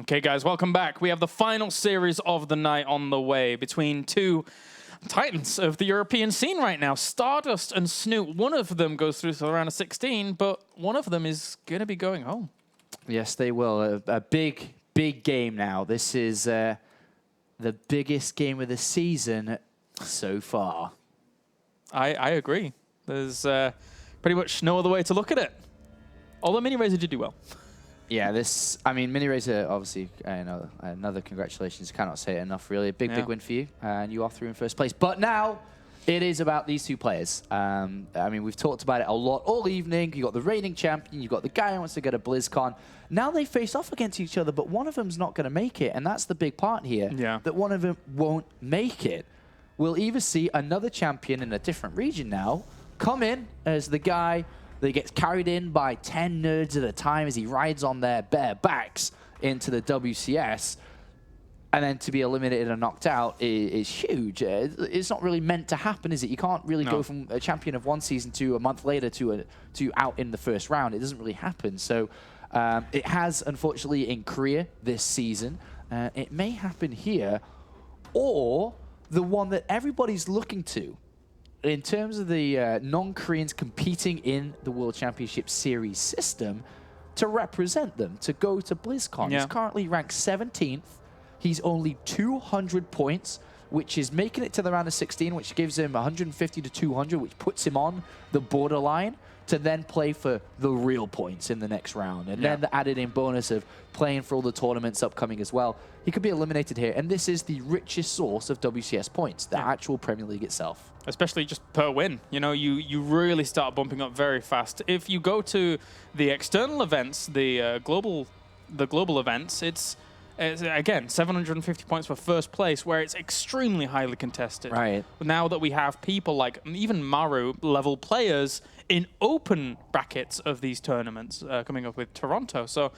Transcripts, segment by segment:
Okay, guys, welcome back. We have the final series of the night on the way between two titans of the European scene right now, StarDust and Snute. One of them goes through to the round of 16, but one of them is going to be going home. Yes, they will. A big, big game now. This is the biggest game of the season so far. I agree. There's pretty much no other way to look at it. Although Mini Razor did do well. Yeah, I mean, Mini Razor, obviously, another congratulations. Cannot say it enough, really. A big win for you. And you are through in first place. But now it is about these two players. I mean, we've talked about it a lot all evening. You got the reigning champion. You got the guy who wants to get a BlizzCon. Now they face off against each other, but one of them's not going to make it. And that's the big part here. Yeah. That one of them won't make it. We'll either see another champion in a different region now come in as the guy that gets carried in by 10 nerds at a time as he rides on their bare backs into the WCS. And then to be eliminated and knocked out is huge. It's not really meant to happen, is it? You can't really go from a champion of one season to a month later to out in the first round. It doesn't really happen. So it has, unfortunately, in Korea this season. It may happen here, or the one that everybody's looking to in terms of the non-Koreans competing in the World Championship Series system to represent them, to go to BlizzCon. He's currently ranked 17th. He's only 200 points, which is making it to the round of 16, which gives him 150 to 200, which puts him on the borderline to then play for the real points in the next round. And then the added in bonus of playing for all the tournaments upcoming as well. He could be eliminated here, and this is the richest source of WCS points, the actual Premier League itself. Especially just per win. You know, you really start bumping up very fast. If you go to the external events, the global events, it's again 750 points for first place, where it's extremely highly contested. Right. Now that we have people like even Maru level players in open brackets of these tournaments coming up with Toronto, so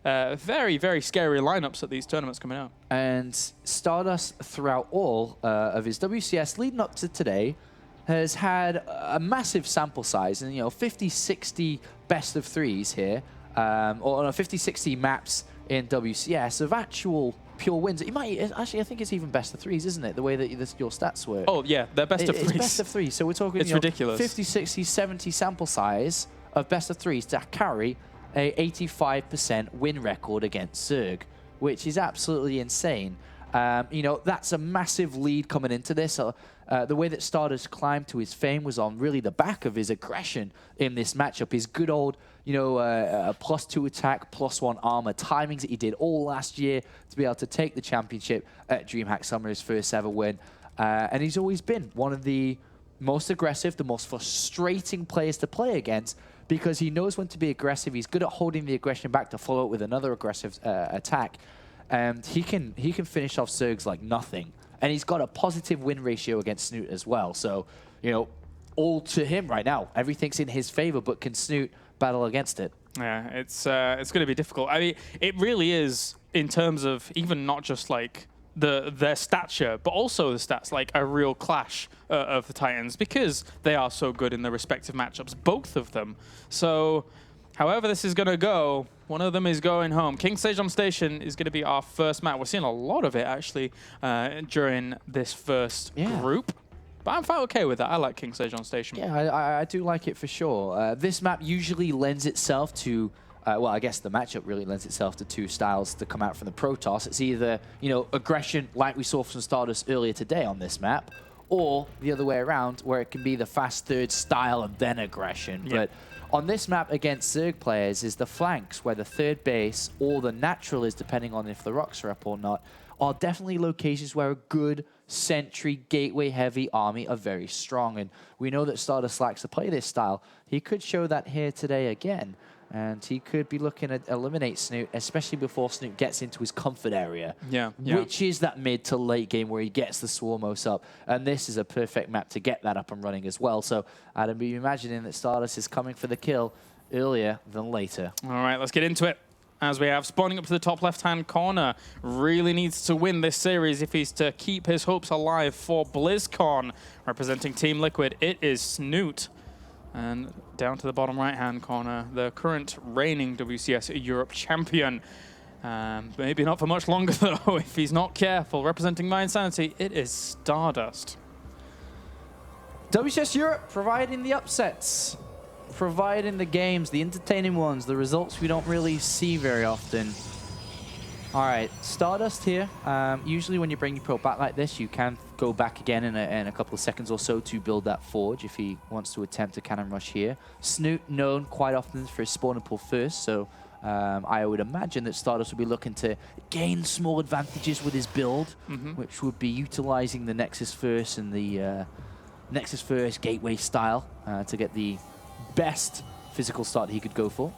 very, very scary lineups at these tournaments coming out. And StarDust, throughout all of his WCS leading up to today, has had a massive sample size, and 50, 60 best of threes here, or 50, 60 maps in WCS of actual pure wins. It might actually, I think it's even best of threes, isn't it? The way that your stats work. Oh yeah, they're best of threes. It's best of threes. So we're talking it's ridiculous. 50, 60, 70 sample size of best of threes to carry a 85% win record against Zerg, which is absolutely insane. That's a massive lead coming into this. The way that StarDust climbed to his fame was on really the back of his aggression in this matchup. His good old, +2 attack, +1 armor timings that he did all last year to be able to take the championship at DreamHack Summer, his first ever win. And he's always been one of the most aggressive, the most frustrating players to play against, because he knows when to be aggressive. He's good at holding the aggression back to follow it with another aggressive attack. And he can finish off Zergs like nothing. And he's got a positive win ratio against Snute as well. So, all to him right now. Everything's in his favor, but can Snute battle against it? Yeah, it's going to be difficult. I mean, it really is, in terms of even not just like their stature, but also the stats, like a real clash of the Titans, because they are so good in their respective matchups, both of them. So however this is going to go, one of them is going home. King Sejong Station is going to be our first map. We're seeing a lot of it, actually, during this first group. But I'm quite okay with that. I like King Sejong Station. Yeah, I do like it for sure. This map usually lends itself to, well, I guess the matchup really lends itself to two styles to come out from the Protoss. It's either, aggression, like we saw from StarDust earlier today on this map, or the other way around, where it can be the fast third style and then aggression. Yeah. But on this map against Zerg players is the flanks, where the third base or the natural is, depending on if the rocks are up or not, are definitely locations where a good sentry, gateway-heavy army are very strong. And we know that StarDust likes to play this style. He could show that here today again. And he could be looking to eliminate Snute, especially before Snute gets into his comfort area. Which is that mid to late game where he gets the Swarmos up. And this is a perfect map to get that up and running as well. So I'd be imagining that StarDust is coming for the kill earlier than later. All right, let's get into it. As we have spawning up to the top left-hand corner, really needs to win this series if he's to keep his hopes alive for BlizzCon. Representing Team Liquid, it is Snute. And down to the bottom right-hand corner, the current reigning WCS Europe champion. Maybe not for much longer, though, if he's not careful. Representing my insanity, it is StarDust. WCS Europe providing the upsets, providing the games, the entertaining ones, the results we don't really see very often. All right, StarDust here. Usually when you bring your pro back like this, you can go back again in a couple of seconds or so to build that forge if he wants to attempt a cannon rush here. Snute known quite often for his spawn and pull first, so I would imagine that StarDust will be looking to gain small advantages with his build, which would be utilizing the Nexus First and the Nexus First Gateway style to get the best physical start he could go for.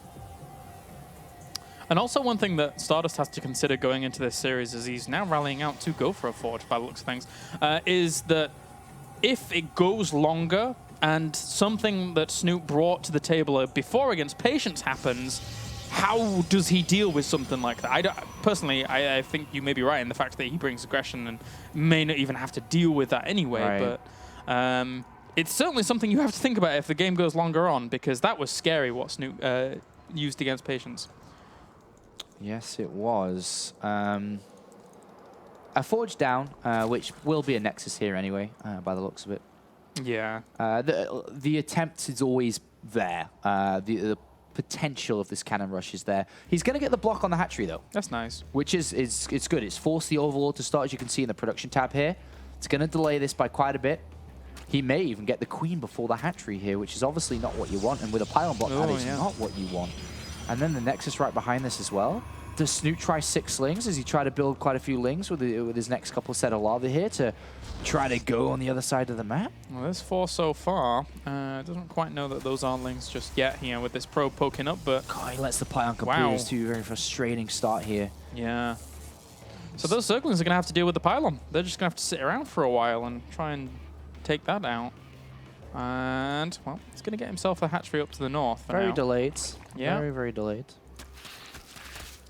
And also one thing that StarDust has to consider going into this series, as he's now rallying out to go for a forge by the looks of things, is that if it goes longer and something that Snute brought to the table before against Patience happens, how does he deal with something like that? Personally, I think you may be right in the fact that he brings aggression and may not even have to deal with that anyway, right. But it's certainly something you have to think about if the game goes longer on, because that was scary what Snute used against Patience. Yes, it was. A forge down, which will be a Nexus here anyway, by the looks of it. Yeah. The attempt is always there. The potential of this cannon rush is there. He's going to get the block on the hatchery, though. That's nice. Which is it's good. It's forced the Overlord to start, as you can see in the production tab here. It's going to delay this by quite a bit. He may even get the Queen before the hatchery here, which is obviously not what you want. And with a pylon block, that is not what you want. And then the Nexus right behind this as well. Does Snute try 6 slings? Does he try to build quite a few lings with his next couple set of lava here to try to go on the other side of the map? Well, there's 4 so far. Doesn't quite know that those are lings just yet here with this probe poking up, but... God, he lets the pylon complete his too. Very frustrating start here. Yeah. So those Zerglings are going to have to deal with the pylon. They're just going to have to sit around for a while and try and take that out. And, well, he's going to get himself a hatchery up to the north. Very delayed. Yeah. Very, very delayed.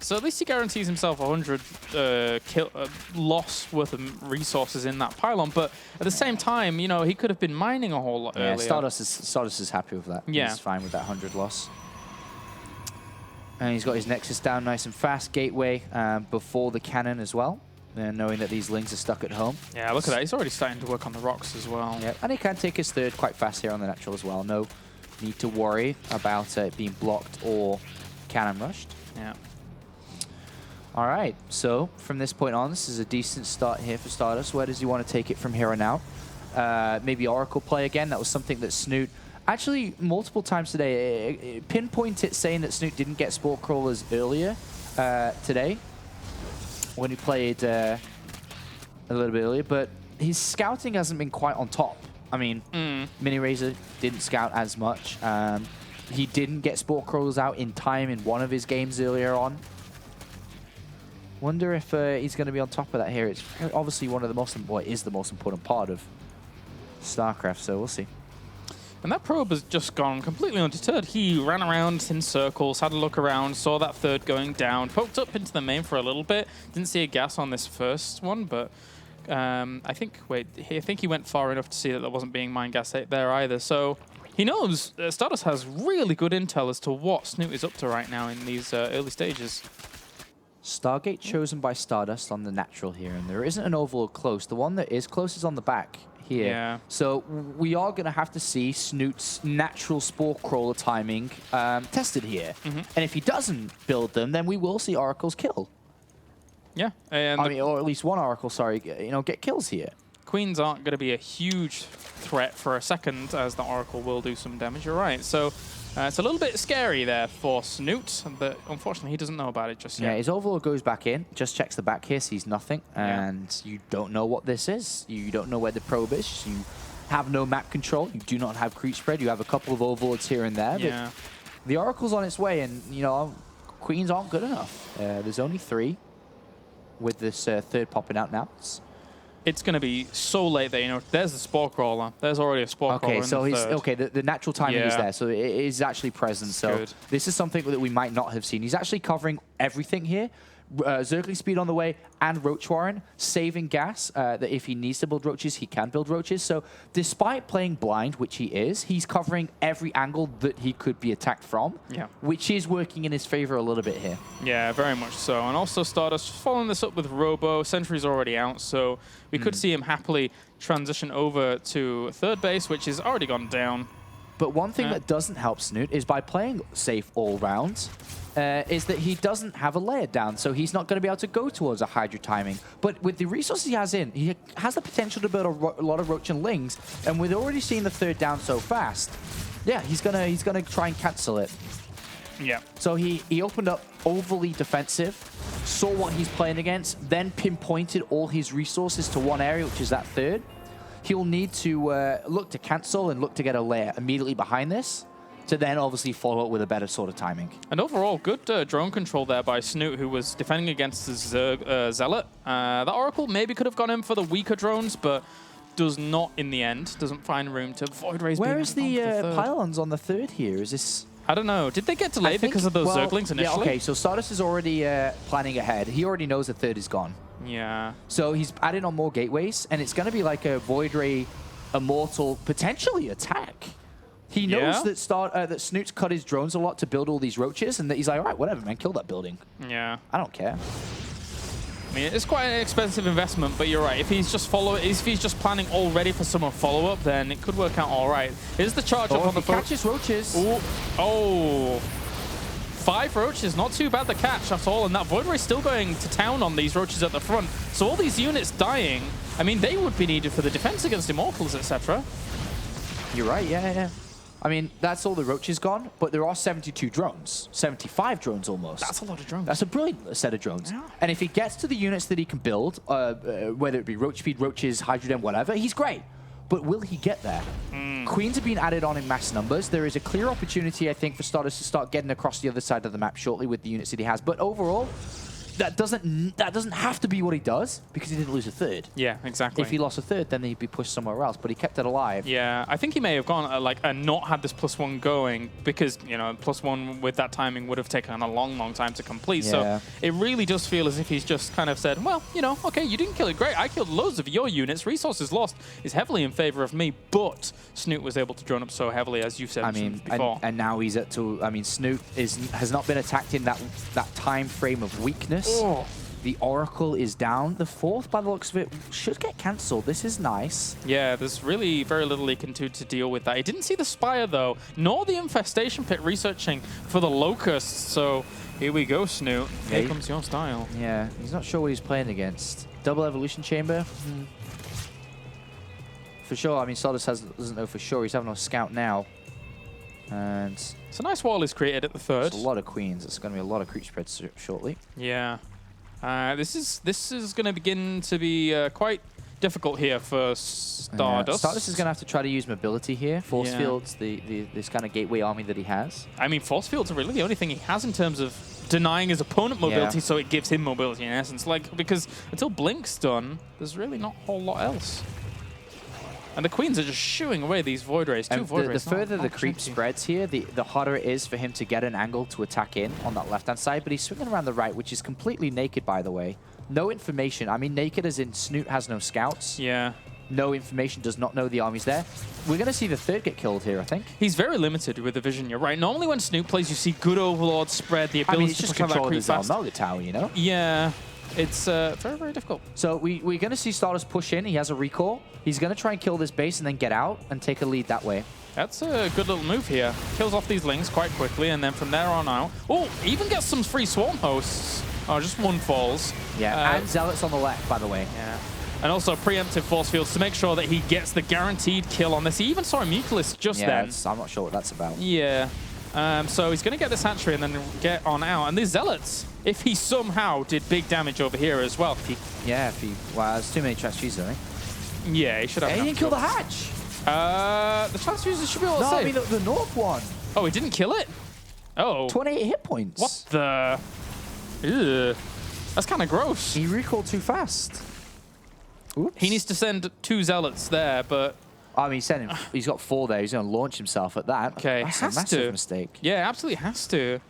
So at least he guarantees himself 100 loss worth of resources in that pylon, but at the same time, you know, he could have been mining a whole lot earlier. StarDust is happy with that. Yeah. He's fine with that 100 loss. And he's got his Nexus down nice and fast. Gateway before the cannon as well, knowing that these lings are stuck at home. Yeah, look at that. He's already starting to work on the rocks as well. Yeah, and he can take his third quite fast here on the natural as well. No need to worry about it being blocked or cannon rushed. Yeah. All right, so from this point on, this is a decent start here for StarDust. Where does he want to take it from here on out? Maybe Oracle play again. That was something that Snute, actually multiple times today, pinpoint it saying that Snute didn't get Spore Crawlers earlier today when he played a little bit earlier, but his scouting hasn't been quite on top. I mean, Mini Razor didn't scout as much. He didn't get Spore Crawlers out in time in one of his games earlier on. Wonder if he's going to be on top of that here. It's obviously one of the most, well, it is the most important part of StarCraft, so we'll see. And that probe has just gone completely undeterred. He ran around in circles, had a look around, saw that third going down, poked up into the main for a little bit. Didn't see a gas on this first one, but I think he went far enough to see that there wasn't being mine gas there either. So he knows StarDust has really good intel as to what Snute is up to right now in these early stages. Stargate chosen by StarDust on the natural here, and there isn't an Overlord close. The one that is close is on the back here. Yeah. So we are going to have to see Snute's natural Spore Crawler timing tested here. And if he doesn't build them, then we will see Oracles kill. Yeah. And I mean, or at least one Oracle, sorry, you know, get kills here. Queens aren't going to be a huge threat for a second, as the Oracle will do some damage. You're right. So it's a little bit scary there for Snute, but unfortunately he doesn't know about it just yet. Yeah, his Overlord goes back in, just checks the back here, sees nothing, and you don't know what this is. You don't know where the probe is. You have no map control. You do not have creep spread. You have a couple of Overlords here and there. Yeah. But the Oracle's on its way, and, you know, Queens aren't good enough. There's only 3 with this third popping out now. It's going to be so late that, you know, there's the Spore Crawler. There's already a Spore Crawler in the third. Okay, the natural timing is there, so it is actually present. So good. this is something that we might not have seen. He's actually covering everything here. Zergling speed on the way, and Roach Warren, saving gas, that if he needs to build roaches, he can build roaches. So despite playing blind, which he is, he's covering every angle that he could be attacked from, which is working in his favor a little bit here. Yeah, very much so. And also StarDust following this up with Robo. Sentry's already out, so we could see him happily transition over to third base, which has already gone down. But one thing that doesn't help Snute is by playing safe all rounds, is that he doesn't have a layer down, so he's not going to be able to go towards a Hydra timing. But with the resources he has in, he has the potential to build a lot of Roach and Lings, and we've already seen the third down so fast. Yeah, he's gonna try and cancel it. Yeah. So he opened up overly defensive, saw what he's playing against, then pinpointed all his resources to one area, which is that third. He'll need to look to cancel and look to get a layer immediately behind this, to then obviously follow up with a better sort of timing. And overall, good drone control there by Snute, who was defending against the Zealot. That Oracle maybe could have gone in for the weaker drones, but does not in the end. Doesn't find room to Void Rays. Where is the pylons on the third here? Is this... I don't know. Did they get delayed because of those Zerglings initially? Yeah, okay, so StarDust is already planning ahead. He already knows the third is gone. Yeah. So he's adding on more gateways, and it's going to be like a Void Ray Immortal potentially attack. He knows that that Snoot's cut his drones a lot to build all these roaches, and that he's like, all right, whatever, man, kill that building. Yeah. I don't care. I mean, it's quite an expensive investment, but you're right. If he's just planning already for some follow-up, then it could work out all right. Here's the charge up on the catches roaches. Ooh. Oh. 5 roaches, not too bad the catch at all, and that Void Ray's still going to town on these roaches at the front. So all these units dying, I mean, they would be needed for the defense against Immortals, etc. You're right, yeah. I mean, that's all the roaches gone, but there are 72 drones. 75 drones almost. That's a lot of drones. That's a brilliant set of drones. Yeah. And if he gets to the units that he can build, whether it be roach speed, roaches, hydrogen, whatever, he's great. But will he get there? Queens have been added on in mass numbers. There is a clear opportunity, I think, for StarDust to start getting across the other side of the map shortly with the units that he has. But overall, that doesn't have to be what he does, because he didn't lose a third. Yeah, exactly. If he lost a third, then he'd be pushed somewhere else, but he kept it alive. Yeah, I think he may have gone and not had this +1 going, because, you know, +1 with that timing would have taken a long time to complete. Yeah. So it really does feel as if he's just kind of said, well, you know, okay, you didn't kill it, great. I killed loads of your units. Resources lost is heavily in favor of me, but Snute was able to drone up so heavily, as you've said before. And now he's at to. I mean, Snute has not been attacked in that time frame of weakness. Oh. The Oracle is down. The fourth, by the looks of it, should get cancelled. This is nice. Yeah, there's really very little he can do to deal with that. He didn't see the Spire, though, nor the Infestation Pit researching for the Locusts. So here we go, Snute. Here comes your style. Yeah, he's not sure what he's playing against. Double Evolution Chamber? For sure. I mean, StarDust doesn't know for sure. He's having a scout now. And it's a nice wall he's created at the third. It's a lot of queens. It's going to be a lot of creep spreads shortly. Yeah. This is going to begin to be quite difficult here for StarDust. StarDust is going to have to try to use mobility here. Force fields, this kind of gateway army that he has. I mean, force fields are really the only thing he has in terms of denying his opponent mobility, so it gives him mobility in essence. Because until Blink's done, there's really not a whole lot else. And the queens are just shooing away these Void Rays. Two Void Rays. The further the creep spreads here, the harder it is for him to get an angle to attack in on that left-hand side. But he's swinging around the right, which is completely naked, by the way. No information. I mean, naked as in Snute has no scouts. Yeah. No information, does not know the army's there. We're going to see the third get killed here, I think. He's very limited with the vision, you're right. Normally when Snute plays, you see good Overlord spread, the ability to just push out that control creep the fast. Zalmogha Tower, you know? Yeah. It's very difficult. So we're going to see StarDust push in. He has a recall. He's going to try and kill this base and then get out and take a lead that way. That's a good little move here. Kills off these Lings quite quickly, and then from there on out... Oh, even gets some free Swarm Hosts. Oh, just one falls. Yeah, and Zealots on the left, by the way. Yeah. And also preemptive Force Fields to make sure that he gets the guaranteed kill on this. He even saw a Mutalist just then. I'm not sure what that's about. Yeah. So he's going to get this hatchery and then get on out. And these Zealots, if he somehow did big damage over here as well. Wow, there's too many transfuses, I think. Yeah, he should have. He didn't kill the hatch. The transfuses should be able to save. I mean the north one. Oh, he didn't kill it? Oh. 28 hit points. What the? Ew. That's kind of gross. He recalled too fast. Oops. He needs to send 2 Zealots there, but... I mean, he's got 4 there. He's going to launch himself at that. Okay, That's a massive mistake. Yeah, absolutely has to.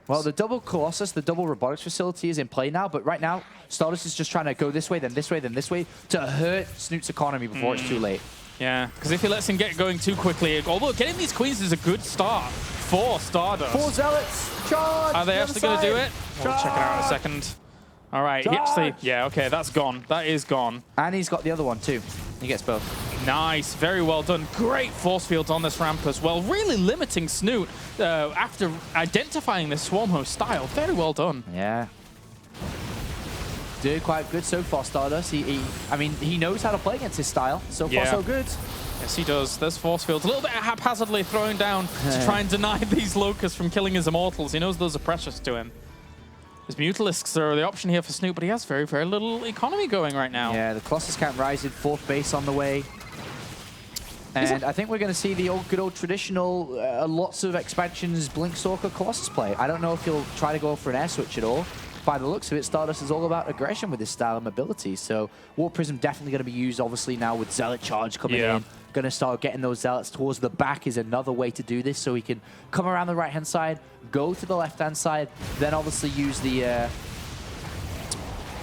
Well, the double Colossus, the double robotics facility is in play now, but right now, StarDust is just trying to go this way, then this way, then this way, to hurt Snute's economy before it's too late. Yeah, because if he lets him get going too quickly, although getting these queens is a good start for StarDust. 4 Zealots! Charge! Are they actually going to do it? We'll check it out in a second. All right, he actually, yeah, okay, that's gone. That is gone. And he's got the other one too. He gets both. Nice, very well done. Great force fields on this ramp as well. Really limiting Snute after identifying this Swarm Host style. Very well done. Yeah. Doing quite good so far, StarDust. I mean, he knows how to play against his style. So far, so good. Yes, he does. There's force fields. A little bit haphazardly throwing down to try and deny these Locusts from killing his Immortals. He knows those are precious to him. His Mutalisks are the option here for Snute, but he has very, very little economy going right now. Yeah, the Colossus can't rise in 4th base on the way. And I think we're going to see the good old traditional, lots of expansions, Blinkstalker Colossus play. I don't know if he'll try to go for an air switch at all. By the looks of it, StarDust is all about aggression with his style and mobility. So Warp Prism definitely going to be used, obviously, now with Zealot Charge coming in. Going to start getting those Zealots towards the back is another way to do this. So he can come around the right-hand side, go to the left-hand side, then obviously use the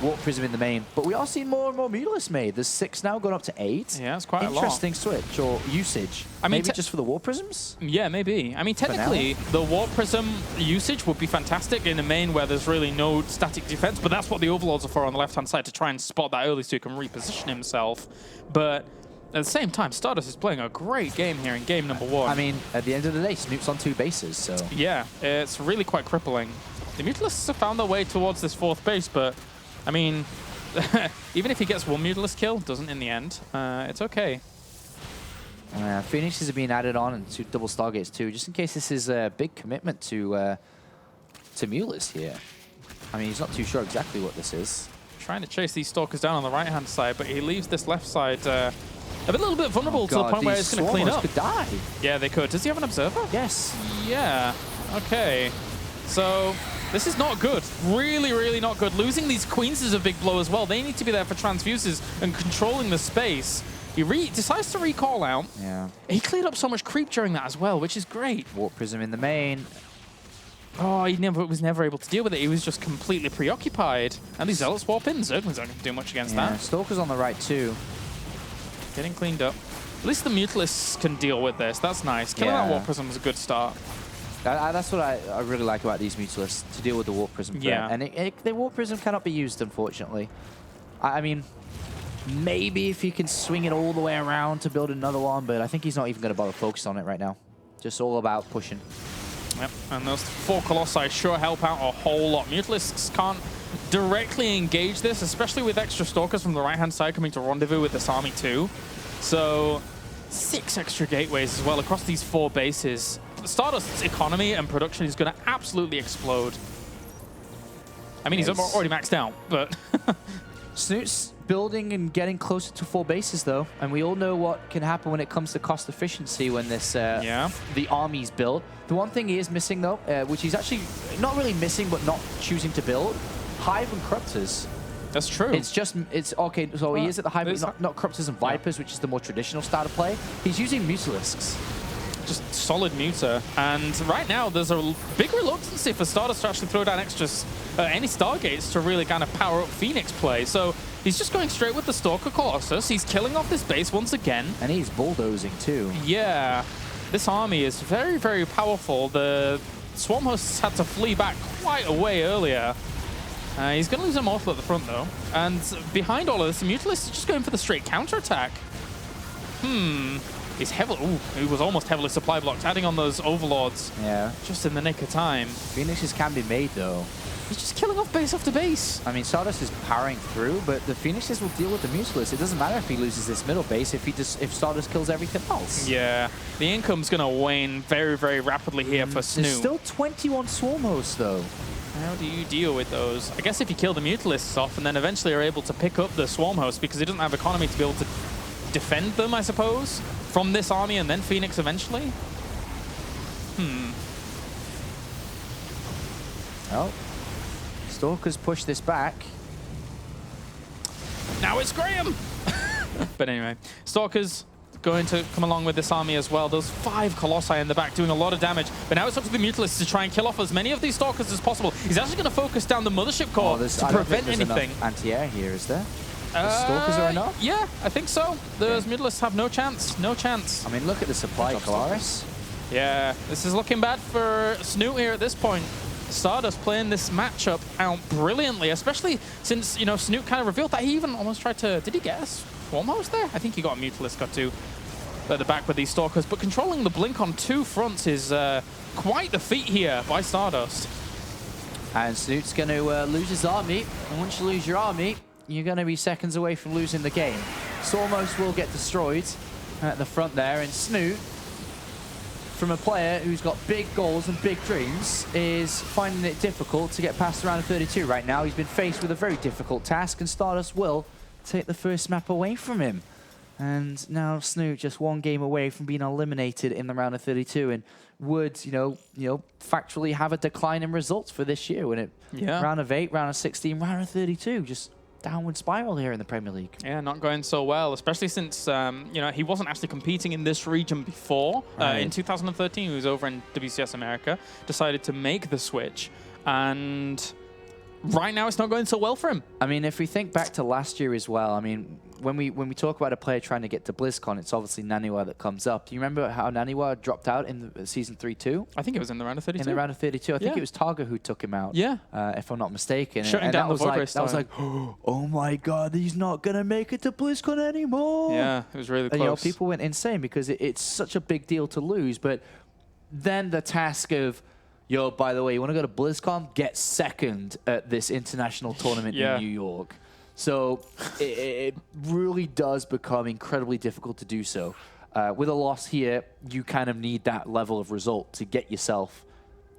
Warp Prism in the main. But we are seeing more and more Mutalisks made. There's 6 now, going up to 8. Yeah, it's quite a lot. Interesting switch or usage. I mean, maybe just for the Warp Prisms? Yeah, maybe. I mean, technically, the Warp Prism usage would be fantastic in a main where there's really no static defense, but that's what the Overlords are for on the left-hand side, to try and spot that early so he can reposition himself. But at the same time, StarDust is playing a great game here in game number 1. I mean, at the end of the day, Snute's on 2 bases, so... Yeah, it's really quite crippling. The Mutalisks have found their way towards this 4th base, but, I mean, even if he gets one Mutalisk kill, doesn't in the end, it's okay. Phoenixes are being added on and 2 double Stargates too, just in case this is a big commitment to Mutalisk here. I mean, he's not too sure exactly what this is. Trying to chase these Stalkers down on the right-hand side, but he leaves this left side a little bit vulnerable to the point where it's going to clean up. Could die. Yeah, they could. Does he have an Observer? Yes. Yeah. Okay. So this is not good. Really, really not good. Losing these Queens is a big blow as well. They need to be there for transfuses and controlling the space. He decides to recall out. Yeah. He cleared up so much creep during that as well, which is great. Warp Prism in the main. Oh, he was never able to deal with it. He was just completely preoccupied. And these Zealots warp in. Zerglings aren't going to do much against that. Stalker's on the right too. Getting cleaned up. At least the Mutalisks can deal with this. That's nice. Killing that Warp Prism was a good start. That's what I really like about these Mutalisks, to deal with the Warp Prism. Yeah. And the Warp Prism cannot be used, unfortunately. I mean, maybe if he can swing it all the way around to build another one, but I think he's not even going to bother focus on it right now. Just all about pushing. Yep, and those 4 Colossi sure help out a whole lot. Mutalisks can't directly engage this, especially with extra Stalkers from the right-hand side coming to rendezvous with this army too. So 6 extra gateways as well across these 4 bases. StarDust's economy and production is going to absolutely explode. I mean, he's already maxed out, but... Snute's building and getting closer to 4 bases, though, and we all know what can happen when it comes to cost efficiency when this the army's built. The one thing he is missing, though, which he's actually not really missing, but not choosing to build, Hive and Corruptors. That's true. It's okay, so he is at the Hive, but not Corruptors and Vipers, which is the more traditional style of play. He's using Mutalisks. Just solid muter, and right now there's a big reluctancy for StarDust to actually throw down any Stargates to really kind of power up Phoenix play. So he's just going straight with the Stalker Colossus. He's killing off this base once again. And he's bulldozing too. Yeah, this army is very, very powerful. The Swarm Hosts had to flee back quite a way earlier. He's going to lose a Immortal at the front though. And behind all of this, the Mutalisk is just going for the straight counterattack. He's he was almost heavily supply blocked, adding on those Overlords. Yeah. Just in the nick of time. Phoenixes can be made, though. He's just killing off base after base. I mean, StarDust is powering through, but the Phoenixes will deal with the Mutalisks. It doesn't matter if he loses this middle base if StarDust kills everything else. Yeah. The income's going to wane very, very rapidly here for Snute. There's still 21 Swarm Hosts, though. How do you deal with those? I guess if you kill the Mutalisks off and then eventually are able to pick up the Swarm Hosts because he doesn't have economy to be able to defend them, I suppose, from this army and then Phoenix eventually? Well, Stalkers push this back. Now it's Graham! But anyway, Stalkers going to come along with this army as well. Those 5 Colossi in the back doing a lot of damage. But now it's up to the Mutalisk to try and kill off as many of these Stalkers as possible. He's actually going to focus down the Mothership Core to prevent anything. Anti-air here, is there? The Stalkers are enough? Yeah, I think so. Those Mutalisks have no chance. No chance. I mean, look at the supply, Kalaris. Yeah, this is looking bad for Snute here at this point. StarDust playing this matchup out brilliantly, especially since, you know, Snute kind of revealed that he even almost tried to... Did he get a Swarm Host there? I think he got a Mutalisk, got 2 at the back with these Stalkers. But controlling the Blink on 2 fronts is quite the feat here by StarDust. And Snute's going to lose his army. And once you lose your army, you're going to be seconds away from losing the game. Swarm Host will get destroyed at the front there. And Snute, from a player who's got big goals and big dreams, is finding it difficult to get past the round of 32 right now. He's been faced with a very difficult task, and StarDust will take the first map away from him. And now Snute just 1 game away from being eliminated in the round of 32, and would, you know, factually have a decline in results for this year when it round of 8, round of 16, round of 32, just downward spiral here in the Premier League. Yeah, not going so well, especially since, you know, he wasn't actually competing in this region before. In 2013, he was over in WCS America, decided to make the switch, and right now it's not going so well for him. I mean, if we think back to last year as well, I mean, when we talk about a player trying to get to BlizzCon, it's obviously Naniwa that comes up. Do you remember how Naniwa dropped out in the season 3-2? I think it was in the round of 32. In the round of 32. I think it was Targa who took him out. Yeah. If I'm not mistaken. Shutting down the Void Race. That was like, oh my God, he's not going to make it to BlizzCon anymore. Yeah, it was really close. And, you know, people went insane because it's such a big deal to lose. But then the task of, yo, by the way, you want to go to BlizzCon? Get second at this international tournament in New York. So it really does become incredibly difficult to do so. With a loss here, you kind of need that level of result to get yourself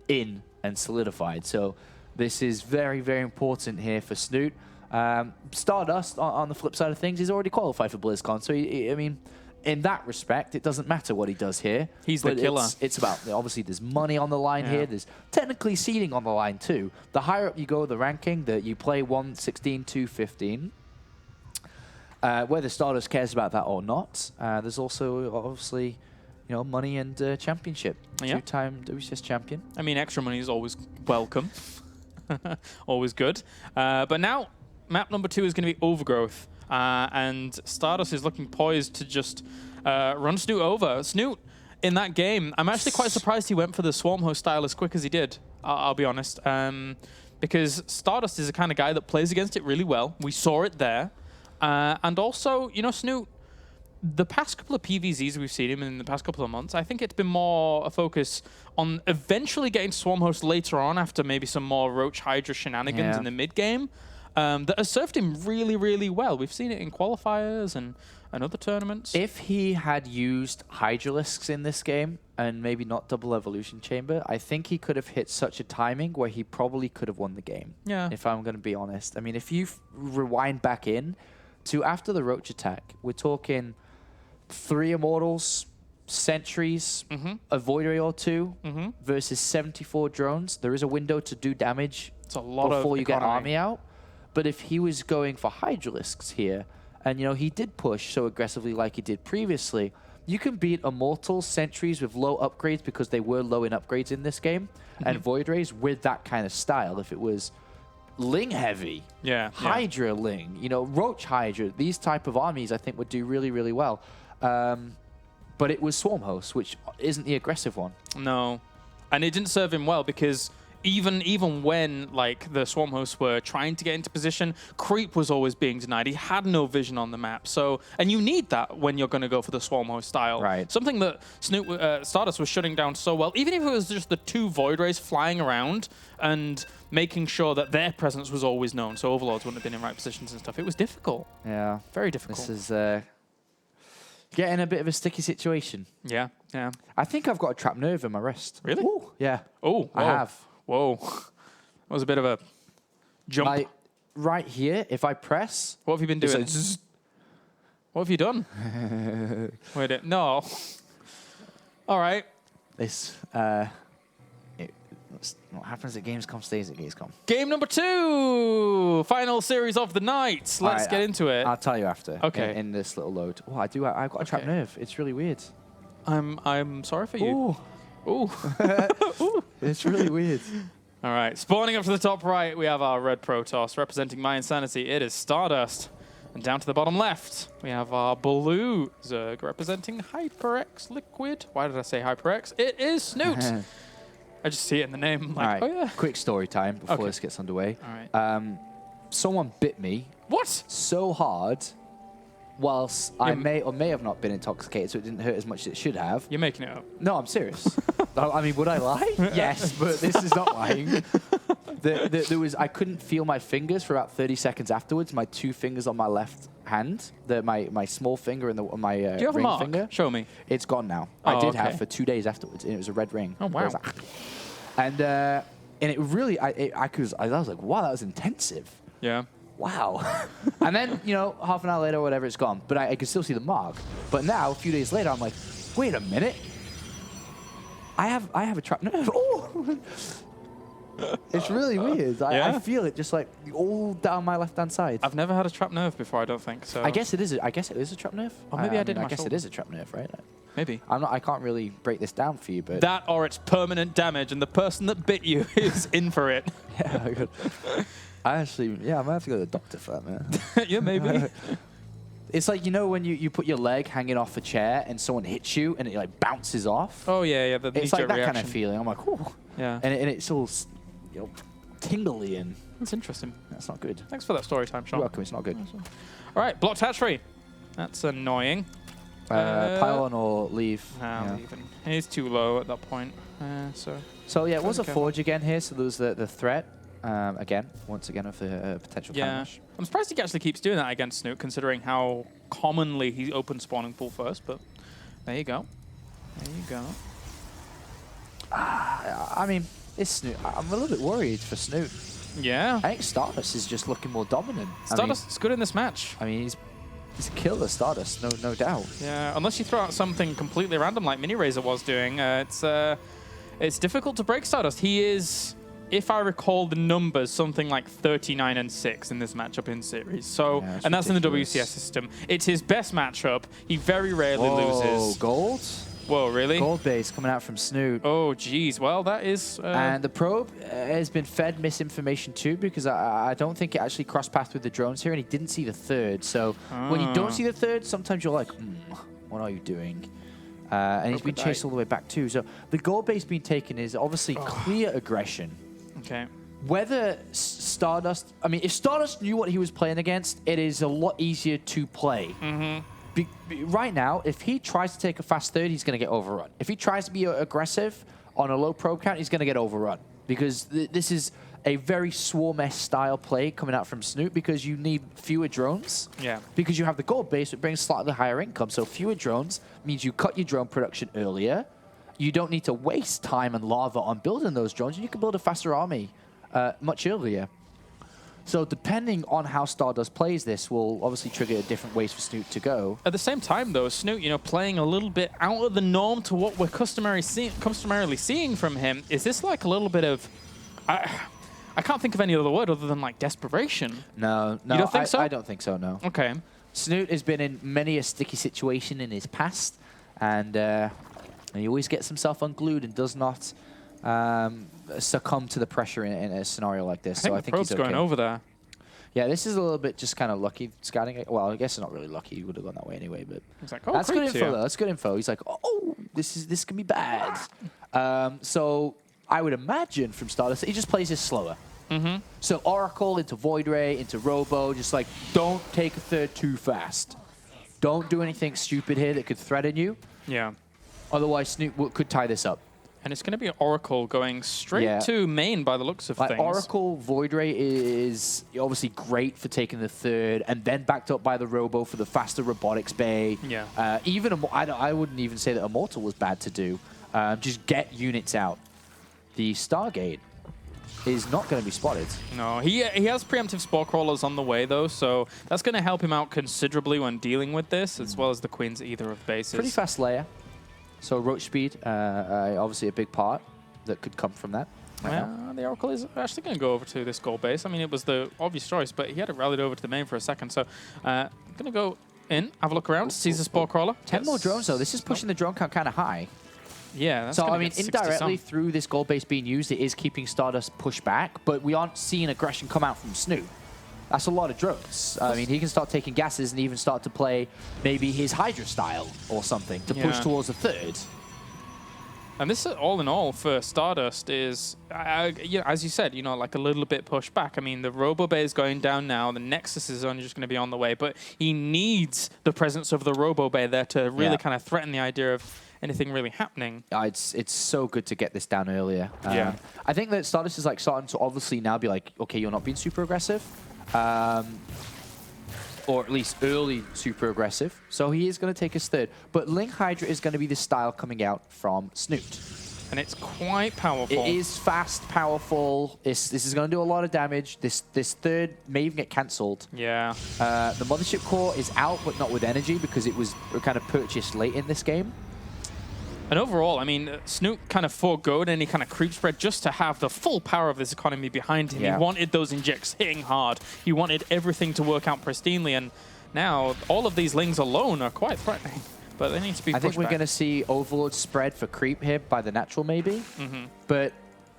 in and solidified. So this is very, very important here for Snute. StarDust, on the flip side of things, he's already qualified for BlizzCon. So, I mean, in that respect, it doesn't matter what he does here. He's the killer. It's about, obviously, there's money on the line here. There's technically seeding on the line, too. The higher up you go the ranking, that you play 1-16, 2-15. Whether StarDust cares about that or not, there's also, obviously, you know, money and championship. Two-time WCS champion. I mean, extra money is always welcome. Always good. But now, map number 2 is going to be Overgrowth. And StarDust is looking poised to just run Snute over. Snute, in that game, I'm actually quite surprised he went for the Swarm Host style as quick as he did, I'll be honest. Because StarDust is the kind of guy that plays against it really well. We saw it there. And also, you know, Snute, the past couple of PVZs we've seen him in the past couple of months, I think it's been more a focus on eventually getting Swarm Host later on after maybe some more Roach Hydra shenanigans in the mid-game. That has served him really, really well. We've seen it in qualifiers and other tournaments. If he had used Hydralisks in this game and maybe not double evolution chamber, I think he could have hit such a timing where he probably could have won the game. Yeah. If I'm going to be honest. I mean, if you rewind back in to after the Roach attack, we're talking 3 Immortals, Sentries, a Void Ray or 2 versus 74 drones. There is a window to do damage before you get army out. But if he was going for Hydralisks here, and, you know, he did push so aggressively like he did previously, you can beat Immortals, Sentries with low upgrades because they were low in upgrades in this game, and Void Rays with that kind of style. If it was Ling heavy, Hydra Ling, you know, Roach Hydra, these type of armies I think would do really, really well. But it was Swarm Host, which isn't the aggressive one. No. And it didn't serve him well because even when like the Swarm Hosts were trying to get into position, creep was always being denied. He had no vision on the map. So, and you need that when you're going to go for the Swarm Host style. Right. Something that StarDust was shutting down so well, even if it was just the 2 Void Rays flying around and making sure that their presence was always known, so Overlords wouldn't have been in right positions and stuff. It was difficult. Yeah. Very difficult. This is getting a bit of a sticky situation. Yeah, yeah. I think I've got a trapped nerve in my wrist. Really? Ooh, yeah. Oh, I have. Whoa. That was a bit of a jump. Like, right here, if I press... What have you been doing? What have you done? Wait, no. All right. This, what happens at Gamescom stays at Gamescom. Game number 2, final series of the night. Let's get into it. I'll tell you after. Okay. In this little load. Oh, I've got a trap nerve. It's really weird. I'm sorry for you. Ooh. Ooh. It's really weird. All right, spawning up to the top right, we have our red Protoss representing my insanity. It is StarDust. And down to the bottom left, we have our blue Zerg representing HyperX Liquid. Why did I say HyperX? It is Snute. I just see it in the name. I'm like, all right, oh yeah. quick story time before this gets underway. All right. Someone bit me. What? So hard, whilst I may or may have not been intoxicated, so it didn't hurt as much as it should have. You're making it up. No, I'm serious. I mean, would I lie? Yes, but this is not lying. I couldn't feel my fingers for about 30 seconds afterwards. My 2 fingers on my left hand, my small finger and my Do you have ring a mark? finger. Show me. It's gone now. Oh, I did okay. have for 2 days afterwards, and it was a red ring. Oh wow! And it really, I was like, wow, that was intensive. Yeah. Wow. And then, you know, half an hour later or whatever, it's gone. But I could still see the mark. But now, a few days later, I'm like, wait a minute. I have a trap nerve. Oh. It's really weird. I feel it just like all down my left-hand side. I've never had a trap nerve before. I don't think so. I guess it is. I guess it is a trap nerve. Or maybe I did. I guess it is a trap nerve, right? Maybe. I can't really break this down for you, but That or it's permanent damage, and the person that bit you is in for it. yeah. I actually, I might have to go to the doctor for that, man. Yeah, maybe. It's like, you know, when you put your leg hanging off a chair and someone hits you and it like bounces off. Oh yeah. The It's like that reaction. kind of feeling. I'm like, oh. Yeah. And it's all, you know, tingly and That's interesting. that's not good. Thanks for that story time, Sean. You're welcome. It's not good. All right, blocked hatchery. That's annoying. Pile on or leave. Nah, leaving. He's too low at that point. So yeah, it was a Okay. forge again here. So there was the threat once again of the potential damage. I'm surprised he actually keeps doing that against Snute, considering how commonly he opens spawning pool first. But there you go. There you go. I mean, it's Snute. I'm a little bit worried for Snute. Yeah. I think StarDust is just looking more dominant. StarDust's good in this match. I mean, he's a killer, StarDust, no doubt. Yeah, unless you throw out something completely random like Mini Razor was doing, it's difficult to break StarDust. He is, if I recall the numbers, something like 39-6 in this matchup in series. So, Yeah, and that's in the ridiculous. WCS system. It's his best matchup. He very rarely loses. Gold? Whoa, really? Gold base coming out from Snute. Oh, geez. Well, that is... And the probe has been fed misinformation too, because I don't think it actually crossed paths with the drones here, and he didn't see the third. So when you don't see the third, sometimes you're like, what are you doing? And he's been chased all the way back too. So the gold base being taken is obviously clear aggression. Okay. Whether StarDust... I mean, if StarDust knew what he was playing against, it is a lot easier to play. Mm-hmm. Right now, if he tries to take a fast third, he's going to get overrun. If he tries to be aggressive on a low probe count, he's going to get overrun. Because this is a very swarm-esque style play coming out from Snute, because you need fewer drones. Yeah. Because you have the gold base, it brings slightly higher income. So fewer drones means you cut your drone production earlier. You don't need to waste time and lava on building those drones, and you can build a faster army much earlier. So depending on how StarDust plays this will obviously trigger different ways for Snute to go. At the same time, though, Snute, you know, playing a little bit out of the norm to what we're customarily seeing from him. Is this like a little bit of... I can't think of any other word other than like desperation. No. You don't think so? I don't think so, no. Okay. Snute has been in many a sticky situation in his past, and he always gets himself unglued and does not succumb to the pressure in a scenario like this. I think he's okay. Going over there. Yeah, this is a little bit just kind of lucky scouting it. Well, I guess it's not really lucky. He would have gone that way anyway, but he's like, oh, that's good info, though. That's good info. He's like, oh, this can be bad. So I would imagine from StarDust, he just plays this slower. Mm-hmm. So Oracle into Void Ray, into Robo, just like, don't take a third too fast. Don't do anything stupid here that could threaten you. Yeah. Otherwise, Snute could tie this up. And it's going to be Oracle going straight to main by the looks of things. Oracle Void Ray is obviously great for taking the third, and then backed up by the Robo for the faster robotics bay. Yeah. Even I wouldn't even say that Immortal was bad to do. Just get units out. The Stargate is not going to be spotted. No, he has preemptive Spore Crawlers on the way, though, so that's going to help him out considerably when dealing with this, as well as the Queens at either of bases. Pretty fast layer. So roach speed, obviously a big part that could come from that. Well, the Oracle is actually going to go over to this gold base. I mean, it was the obvious choice, but he had it rallied over to the main for a second. So, going to go in, have a look around, sees the Spore Crawler. 10 more drones, though. This is pushing the drone count kind of high. Yeah, that's so, I mean, 60 indirectly, some. through this gold base being used, it is keeping StarDust pushed back, but we aren't seeing aggression come out from Snute. That's a lot of drones. I mean, he can start taking gases and even start to play maybe his Hydra style or something to push towards the third. And this, all in all, for StarDust is, as you said, like a little bit pushed back. I mean, the Robo Bay is going down now. The Nexus is only just going to be on the way. But he needs the presence of the Robo Bay there to really kind of threaten the idea of anything really happening. It's so good to get this down earlier. Yeah. I think that StarDust is like starting to obviously now be like, okay, you're not being super aggressive. Or at least early super aggressive. So he is going to take his third. But Link Hydra is going to be the style coming out from Snute. And it's quite powerful. It is fast, powerful. This is going to do a lot of damage. This third may even get cancelled. Yeah. The Mothership Core is out, but not with energy because it was kind of purchased late in this game. And overall, I mean, Snute kind of foregoed any kind of creep spread just to have the full power of this economy behind him. Yeah. He wanted those injects hitting hard. He wanted everything to work out pristinely. And now all of these Lings alone are quite threatening. But they need to be pushed I think we're back. going to see Overlord spread for creep here by the natural, maybe. But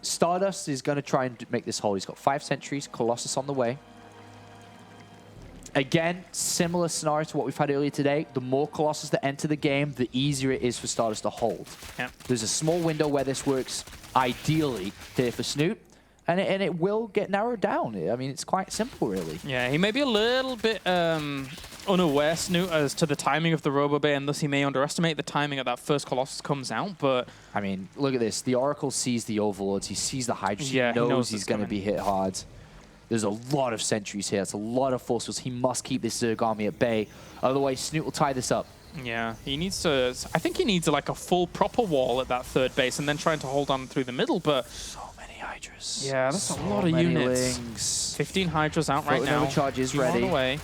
StarDust is going to try and make this hold. He's got 5 sentries, Colossus on the way. Again, similar scenario to what we've had earlier today. The more Colossus that enter the game, the easier it is for StarDust to hold. Yeah. There's a small window where this works ideally here for Snute, and it will get narrowed down. I mean, it's quite simple, really. Yeah, he may be a little bit unaware, Snute, as to the timing of the Robo Bay, and thus he may underestimate the timing of that first Colossus comes out, but... I mean, look at this. The Oracle sees the Overlords. He sees the Hydra. Yeah, he knows he's going to be hit hard. There's a lot of sentries here. It's a lot of force fields. He must keep this Zerg army at bay. Otherwise, Snute will tie this up. Yeah, he needs to... I think he needs like a full proper wall at that third base and then trying to hold on through the middle, but... So many Hydras. Yeah, that's a lot of units. Lings. 15 Hydras out right now. Overcharge is ready. Away.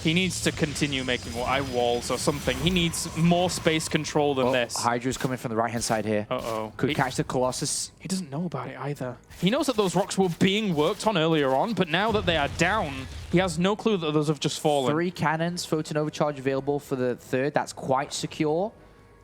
He needs to continue making walls or something. He needs more space control than this. Hydra's coming from the right-hand side here. Uh-oh. Could catch the Colossus. He doesn't know about it either. He knows that those rocks were being worked on earlier on, but now that they are down, he has no clue that those have just fallen. 3 cannons, Photon Overcharge available for the third. That's quite secure.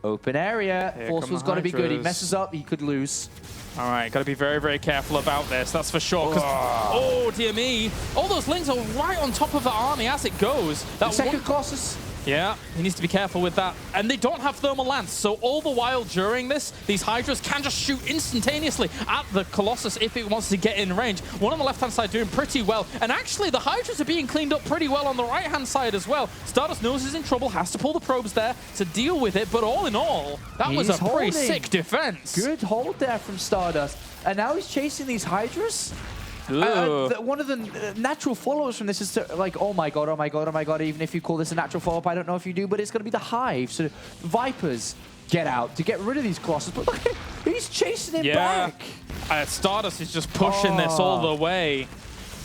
Open area. Forceful's got to be good. He messes up, he could lose. All right, got to be very, very careful about this. That's for sure. Oh, dear me. All those Lings are right on top of the army as it goes. That second Colossus. Yeah, he needs to be careful with that. And they don't have Thermal Lance, so all the while during this, these Hydras can just shoot instantaneously at the Colossus if it wants to get in range. One on the left-hand side doing pretty well. And actually, the Hydras are being cleaned up pretty well on the right-hand side as well. StarDust knows he's in trouble, has to pull the probes there to deal with it. But all in all, that was a pretty sick defense. Good hold there from StarDust. And now he's chasing these Hydras. One of the natural follow-ups from this is to, like, oh my god, oh my god, oh my god, even if you call this a natural follow-up, I don't know if you do, but it's going to be the Hive. So Vipers get out to get rid of these Colossus. But look, he's chasing it back. StarDust is just pushing this all the way.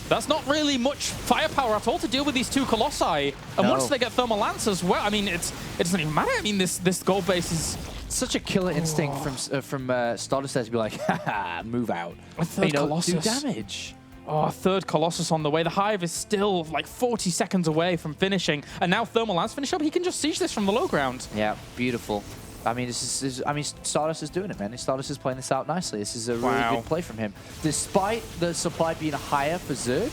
That's not really much firepower at all to deal with these 2 Colossi. And once they get Thermal Lance as well, I mean, it doesn't even matter. I mean, this gold base is... Such a killer instinct from StarDust there to be like, haha, move out. A third Colossus. Do damage. Oh, a third Colossus on the way. The Hive is still like 40 seconds away from finishing. And now Thermal Lance finish up. He can just siege this from the low ground. Yeah, beautiful. I mean, StarDust is doing it, man. StarDust is playing this out nicely. This is a really good play from him. Despite the supply being higher for Zerg,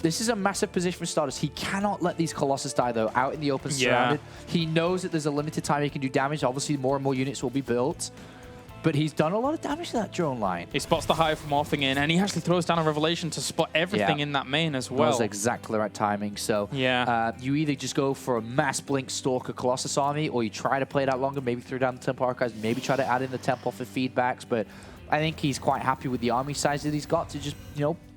this is a massive position for StarDust. He cannot let these Colossus die, though, out in the open, surrounded. He knows that there's a limited time he can do damage. Obviously, more and more units will be built. But he's done a lot of damage to that drone line. He spots the Hive morphing in, and he actually throws down a Revelation to spot everything in that main as well. That was exactly the right timing. So you either just go for a mass blink Stalker Colossus army, or you try to play it out longer, maybe throw down the Temple Archives, maybe try to add in the Temple for feedbacks. But I think he's quite happy with the army size that he's got to just,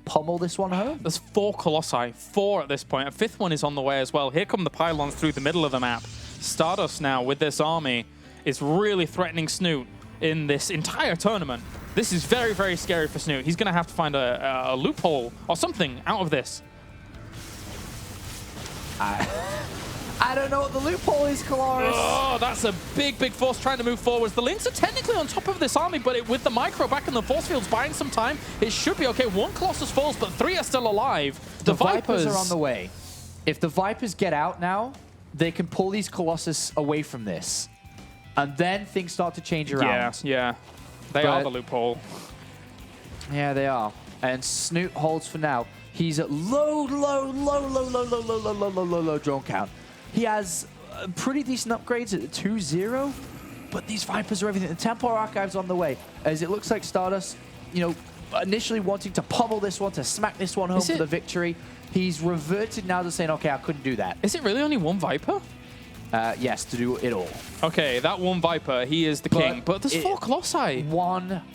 pummel this one home. There's 4 Colossi, 4 at this point. A 5th one is on the way as well. Here come the pylons through the middle of the map. StarDust now with this army is really threatening Snute in this entire tournament. This is very, very scary for Snute. He's going to have to find a loophole or something out of this. I I don't know what the loophole is, Caloris. Oh, that's a big, big force trying to move forwards. The Lynx are technically on top of this army, but with the micro back in the force fields buying some time, it should be okay. 1 Colossus falls, but 3 are still alive. The Vipers are on the way. If the Vipers get out now, they can pull these Colossus away from this. And then things start to change around. Yeah. They are the loophole. Yeah, they are. And Snute holds for now. He's at low drone count. He has pretty decent upgrades at 2-0, but these Vipers are everything. The Templar Archive's on the way, as it looks like StarDust, you know, initially wanting to pummel this one, to smack this one home for the victory. He's reverted now to saying, okay, I couldn't do that. Is it really only 1 Viper? Yes, to do it all. Okay, that 1 Viper, he is the king, but there's 4 Colossi.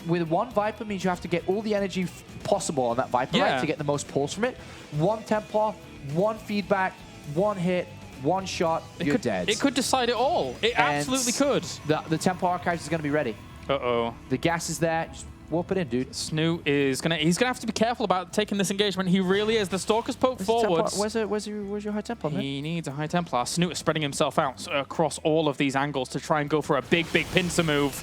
With 1 Viper means you have to get all the energy possible on that Viper, right, to get the most pulse from it. 1 Templar, 1 feedback, 1 hit, 1 shot, you're dead. It could decide it all. It absolutely could. The Templar Archives is going to be ready. Uh-oh. The gas is there. Just whoop it in, dude. Snute is he's gonna have to be careful about taking this engagement. He really is. The Stalker's poke forwards. Where's your high Templar, man? He needs a high Templar. Snute is spreading himself out across all of these angles to try and go for a big, big pincer move,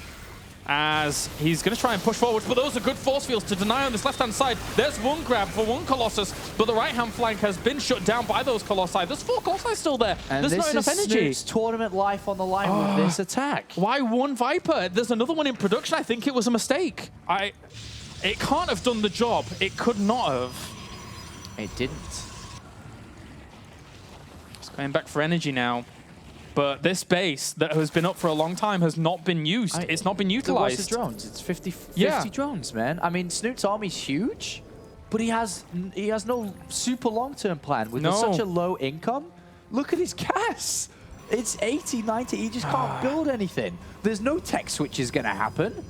as he's going to try and push forward. But those are good force fields to deny on this left-hand side. There's 1 grab for 1 Colossus, but the right-hand flank has been shut down by those Colossi. There's 4 Colossi still there. And there's not enough energy. Snute's tournament life on the line with this attack. Why 1 Viper? There's another one in production. I think it was a mistake. It can't have done the job. It could not have. It didn't. It's going back for energy now. But this base that has been up for a long time has not been used. It's not been utilized. What's the drones? It's 50 drones, man. I mean, Snute's army's huge, but he has no super long-term plan. With such a low income, look at his gas. It's 80, 90. He just can't build anything. There's no tech switches going to happen.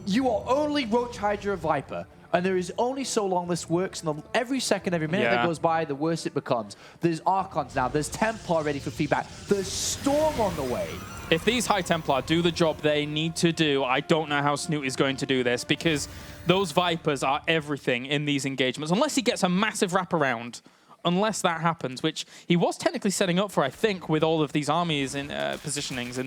You are only Roach Hydra Viper. And there is only so long this works, and every second, every minute that goes by, the worse it becomes. There's Archons now, there's Templar ready for feedback, there's Storm on the way. If these High Templar do the job they need to do, I don't know how Snute is going to do this, because those Vipers are everything in these engagements, unless he gets a massive wraparound. Unless that happens, which he was technically setting up for, I think, with all of these armies in positionings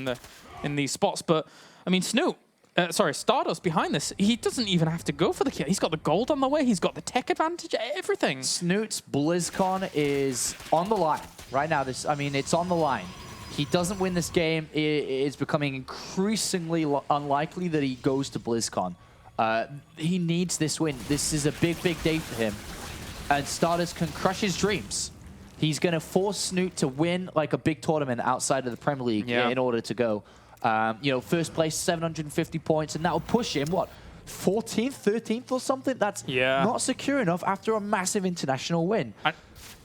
in these spots. But, I mean, Snute, StarDust behind this, he doesn't even have to go for the kill. He's got the gold on the way. He's got the tech advantage, everything. Snute's BlizzCon is on the line right now. It's on the line. He doesn't win this game. It's becoming increasingly unlikely that he goes to BlizzCon. He needs this win. This is a big, big day for him. And StarDust can crush his dreams. He's going to force Snute to win like a big tournament outside of the Premier League in order to go. You know, first place, 750 points, and that will push him, what, 14th, 13th or something? That's not secure enough after a massive international win.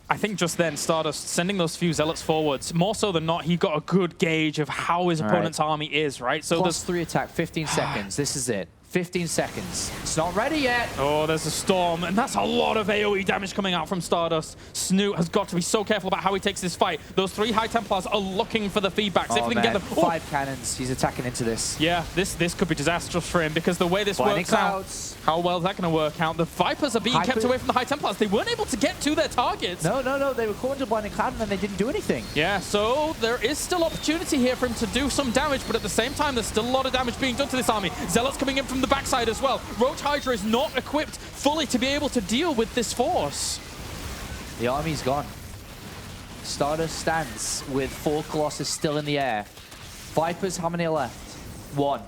I think just then, StarDust sending those few Zealots forwards, more so than not, he got a good gauge of how his opponent's army is, right? So plus 3 attack, 15 seconds. This is it. 15 seconds. It's not ready yet. Oh, there's a Storm, and that's a lot of AoE damage coming out from StarDust. Snute has got to be so careful about how he takes this fight. Those 3 High Templars are looking for the feedbacks. If they can get them. 5 cannons. He's attacking into this. Yeah, this could be disastrous for him, because the way this works out, how well is that going to work out? The Vipers are being kept away from the High Templars. They weren't able to get to their targets. No. They were caught into Blinding Cloud, and then they didn't do anything. Yeah, so there is still opportunity here for him to do some damage, but at the same time, there's still a lot of damage being done to this army. Zealots coming in from the backside as well. Roach Hydra is not equipped fully to be able to deal with this force. The army's gone. StarDust stands with 4 Colossus still in the air. Vipers, how many are left? 1.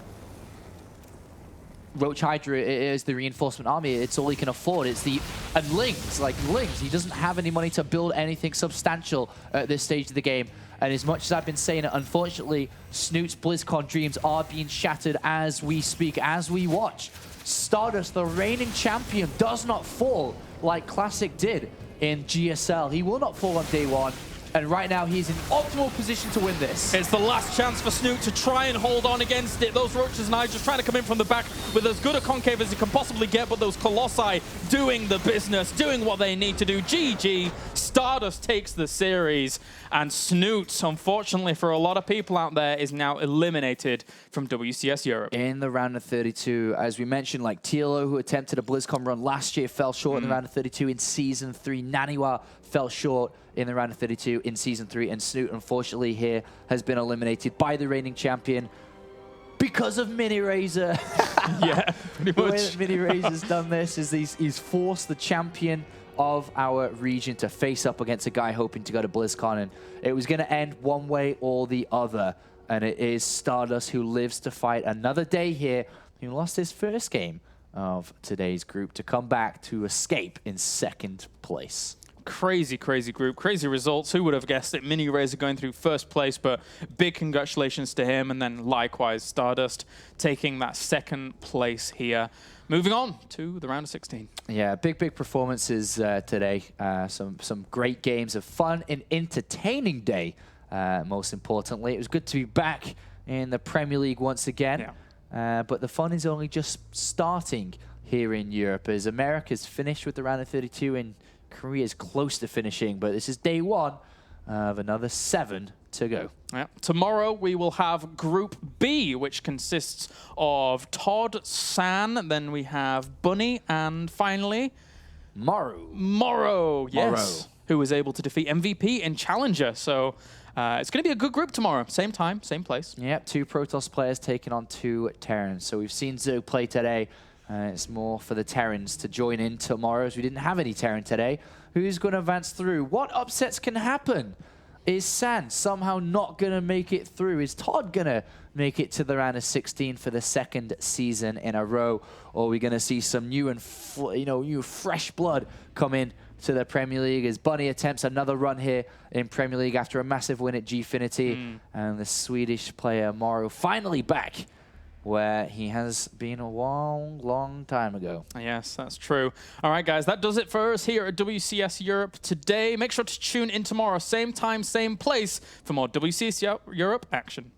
Roach Hydra is the reinforcement army. It's all he can afford. And Lings, he doesn't have any money to build anything substantial at this stage of the game. And as much as I've been saying it, unfortunately, Snute's BlizzCon dreams are being shattered as we speak, as we watch. StarDust, the reigning champion, does not fall like Classic did in GSL. He will not fall on day 1. And right now, he's in optimal position to win this. It's the last chance for Snute to try and hold on against it. Those Roaches and Hydras trying to come in from the back with as good a concave as he can possibly get, but those Colossi doing the business, doing what they need to do. GG. StarDust takes the series, and Snute, unfortunately for a lot of people out there, is now eliminated from WCS Europe. In the round of 32, as we mentioned, like TLO, who attempted a BlizzCon run last year, fell short in the round of 32 in Season 3. Naniwa fell short in the round of 32 in Season 3, and Snute, unfortunately, here has been eliminated by the reigning champion because of Mini Razor. Yeah, pretty The way much. that Mini Razor's done this is he's forced the champion of our region to face up against a guy hoping to go to BlizzCon, and it was going to end one way or the other. And it is StarDust who lives to fight another day here, who lost his first game of today's group to come back to escape in 2nd place. Crazy, crazy group, crazy results. Who would have guessed it? Mini Razor going through 1st place, but big congratulations to him. And then likewise, StarDust taking that 2nd place here. Moving on to the round of 16. Yeah, big performances today. Some great games, a fun and entertaining day, most importantly. It was good to be back in the Premier League once again. Yeah. But the fun is only just starting here in Europe, as America's finished with the round of 32 and Korea's close to finishing. But this is day 1 of another 7 to go. Yeah. Tomorrow we will have Group B, which consists of Todd, San, then we have Bunny, and finally Morrow, yes, who was able to defeat MVP in Challenger. So it's going to be a good group tomorrow. Same time, same place. Yep, 2 Protoss players taking on 2 Terrans. So we've seen Zo play today. It's more for the Terrans to join in tomorrow, as we didn't have any Terran today. Who's going to advance through? What upsets can happen? Is San somehow not going to make it through? Is Todd going to make it to the round of 16 for the 2nd season in a row? Or are we going to see some new and new fresh blood come in to the Premier League, as Bunny attempts another run here in Premier League after a massive win at Gfinity, and the Swedish player Morrow finally back where he has been a long time ago. Yes, that's true. All right, guys, that does it for us here at WCS Europe today. Make sure to tune in tomorrow, same time, same place, for more WCS Europe action.